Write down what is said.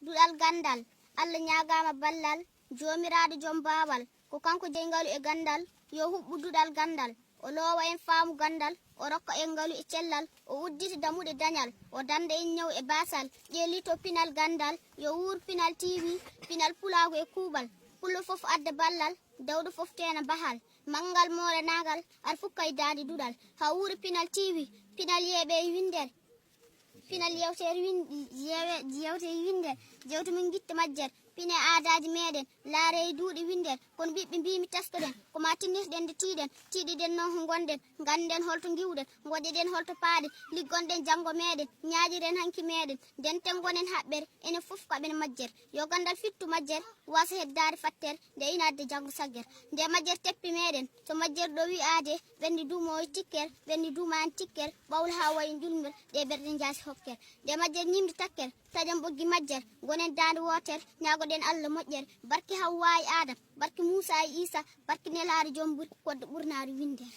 duɗal gandal Allah ñagama ballal jomiraɗo joom bawal ko kanko jeygalu e gandal yo huɓɓu duɗal gandal o lowa en faamu gandal o rokka en ngalu e cellal o uddita damuɗe dañal o danda en ñaw e basal ƴeelito pinal gandal yo wuur pinal tv pinal pulago e kuuɓal pullo fof adda ballal dawɗo fof tena bahal mangal moore nagal ar fukka e dadi duɗal ha wuuri pinal tv pinal yeeɓe e winder pinal yewtere winder jewte min guitta majjere pine aadaji meɗen laare e duuɗi winder kono ɓiɓɓe mbimi teskoɗen koma tinnirɗen nde tiiɗiɗen noon ko gonɗen ganden holto giwɗen goƴeɗen holto paaɗen liggonɗen janggo meɗen ñaaƴiren hanki meɗen denten gonen haɓɓere enen fof kaɓen majjere yo gandal fittu majjere wasa heddade fattere nde inadde janggo saggere nde majjere teppi meɗen so majjere ɗo wi'ade ɓenni duumo e tikkere ɓenni duumani tikkere ɓawlo ha wayi julmel ɗe ɓerɗe jaasi hokkere nde majjere ñimde takkere taƴan ɓoggi majjere gonen dande wotere ñagoɗen Allah moƴƴere barki Hawwa e Adam barki Moussa e Isa barki Nelaɗo joom kodde ɓurnare windere.